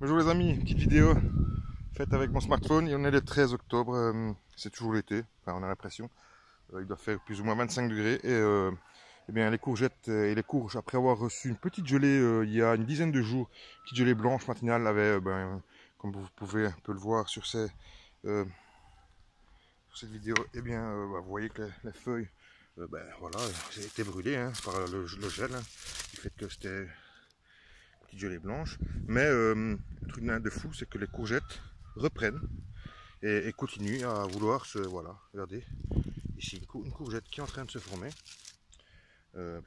Bonjour les amis, petite vidéo faite avec mon smartphone et on est le 13 octobre, c'est toujours l'été, enfin on a l'impression. Il doit faire plus ou moins 25 degrés et eh bien, les courgettes et les courges, après avoir reçu une petite gelée il y a une dizaine de jours, petite gelée blanche matinale, avait, comme vous pouvez un peu le voir euh, sur cette vidéo, eh bien, vous voyez que les feuilles, voilà, elles ont été brûlées hein, par le gel, hein, du fait que c'était petite gelée blanche. Mais le truc de fou, c'est que les courgettes reprennent et continuent à vouloir se... Voilà, regardez, ici une courgette qui est en train de se former.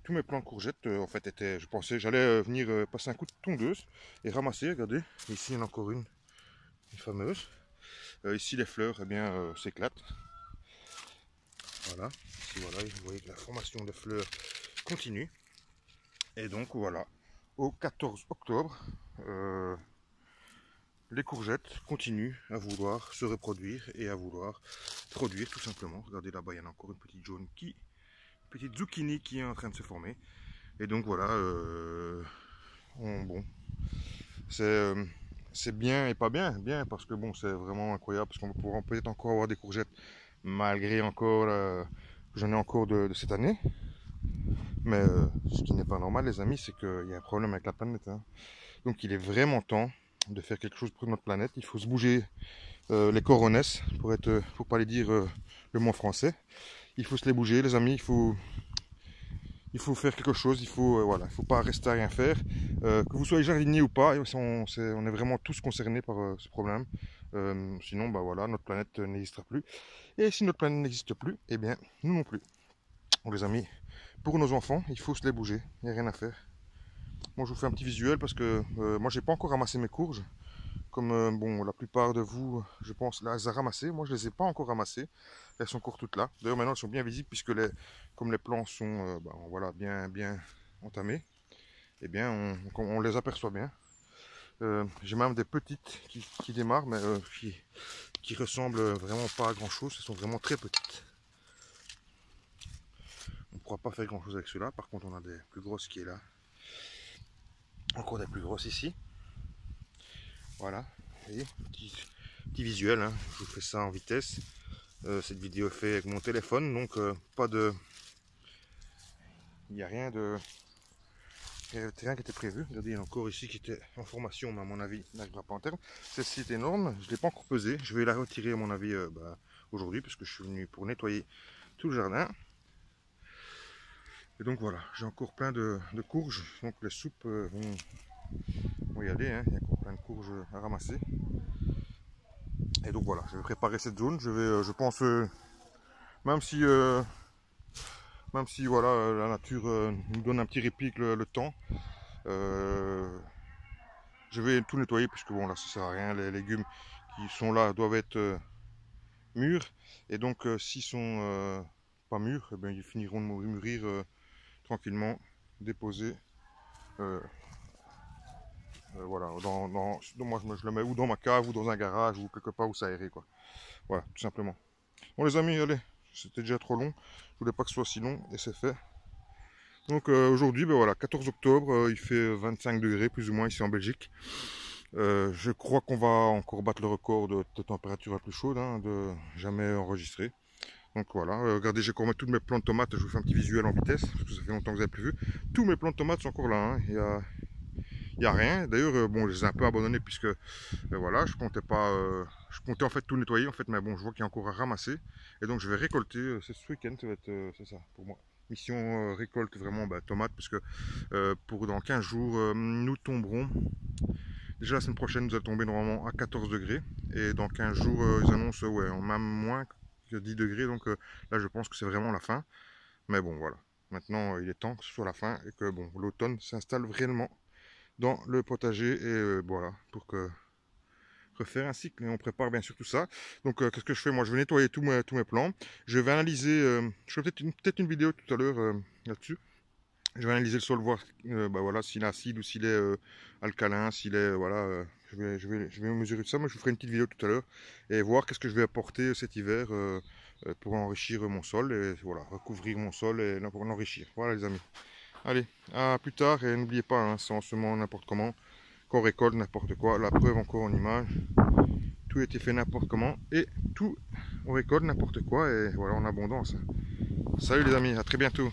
Tous mes plants de courgettes, en fait, étaient... Je pensais, j'allais venir passer un coup de tondeuse et ramasser, regardez. Ici, il y en a encore une fameuse. Ici, les fleurs, eh bien, s'éclatent. Voilà, ici, voilà, vous voyez que la formation des fleurs continue. Et donc, voilà, au 14 octobre, les courgettes continuent à vouloir se reproduire et à vouloir produire tout simplement. Regardez là-bas, il y en a encore une petite jaune petite zucchini qui est en train de se former. Et donc voilà, bon, c'est bien et pas bien, bien parce que bon, c'est vraiment incroyable parce qu'on va pouvoir peut-être encore avoir des courgettes malgré encore que j'en ai encore de cette année. Mais ce qui n'est pas normal, les amis, c'est qu'il y a un problème avec la planète. Hein. Donc il est vraiment temps de faire quelque chose pour notre planète. Il faut se bouger les coronesses, pour pas les dire le mot français. Il faut se les bouger, les amis. Il faut faire quelque chose. Voilà, il faut pas rester à rien faire. Que vous soyez jardinier ou pas, on est vraiment tous concernés par ce problème. Sinon, bah voilà, notre planète n'existera plus. Et si notre planète n'existe plus, eh bien, nous non plus. Donc, les amis, pour nos enfants, il faut se les bouger. Il n'y a rien à faire. Moi, je vous fais un petit visuel parce que moi, j'ai pas encore ramassé mes courges. Comme bon, la plupart de vous, je pense, les a ramassées. Moi, je les ai pas encore ramassées. Elles sont encore toutes là. D'ailleurs, maintenant, elles sont bien visibles puisque comme les plants sont voilà, bien entamés, eh bien, on les aperçoit bien. J'ai même des petites qui démarrent, mais qui ressemblent vraiment pas à grand chose. Elles sont vraiment très petites. On ne pourra pas faire grand chose avec cela. Par contre, on a des plus grosses qui est là. Encore des plus grosses ici. Voilà. Et petit visuel, hein. Je vous fais ça en vitesse. Cette vidéo est faite avec mon téléphone, donc pas de... Il n'y a rien de... rien qui était prévu. Regardez, il y en a encore ici qui était en formation, mais à mon avis, n'arrivera pas en terme. Celle-ci est énorme, je ne l'ai pas encore pesée. Je vais la retirer à mon avis aujourd'hui, parce que je suis venu pour nettoyer tout le jardin. Et donc voilà, j'ai encore plein de courges, donc les soupes vont y aller, hein. Il y a encore plein de courges à ramasser. Et donc voilà, je vais préparer cette zone. Je vais, je pense, même si voilà, la nature nous donne un petit répit avec le temps, je vais tout nettoyer puisque bon là ça sert à rien, les légumes qui sont là doivent être mûrs et donc s'ils sont pas mûrs, eh bien, ils finiront de mûrir tranquillement, déposés voilà, moi je le mets ou dans ma cave ou dans un garage ou quelque part où ça aéré quoi. Voilà, tout simplement. Bon les amis, allez, c'était déjà trop long, je voulais pas que ce soit si long et c'est fait. Donc aujourd'hui, ben voilà, 14 octobre, il fait 25 degrés plus ou moins ici en Belgique. Je crois qu'on va encore battre le record de température la plus chaude, hein, de jamais enregistré. Donc voilà, regardez, j'ai encore mis toutes mes plants de tomates, je vous fais un petit visuel en vitesse, parce que ça fait longtemps que vous n'avez plus vu. Tous mes plants de tomates sont encore là, hein. Il y a rien. D'ailleurs, bon, je les ai un peu abandonnés puisque voilà, je comptais pas, je comptais en fait tout nettoyer en fait, mais bon, je vois qu'il y a encore à ramasser. Et donc je vais récolter, c'est ce week-end, ça va être, c'est ça pour moi. Mission récolte vraiment tomates, parce que pour dans 15 jours, nous tomberons. Déjà la semaine prochaine, nous allons tomber normalement à 14 degrés. Et dans 15 jours, ils annoncent ouais, même moins que 10 degrés. Donc là, je pense que c'est vraiment la fin. Mais bon, voilà. Maintenant, il est temps que ce soit la fin et que bon, l'automne s'installe réellement dans le potager. Et voilà, pour que refaire un cycle. Et on prépare bien sûr tout ça. Donc, qu'est-ce que je fais? Moi, je vais nettoyer tous mes plants. Je vais analyser. Je ferai peut-être une vidéo tout à l'heure là-dessus. Je vais analyser le sol, voir voilà, s'il est acide ou s'il est alcalin, s'il est voilà. Je vais mesurer tout ça. Moi, je vous ferai une petite vidéo tout à l'heure et voir qu'est-ce que je vais apporter cet hiver pour enrichir mon sol et voilà, recouvrir mon sol et pour l'enrichir. Voilà les amis. Allez, à plus tard et n'oubliez pas, hein, c'est en semant n'importe comment qu'on récolte n'importe quoi. La preuve encore en image. Tout a été fait n'importe comment et tout, on récolte n'importe quoi et voilà en abondance. Salut les amis, à très bientôt.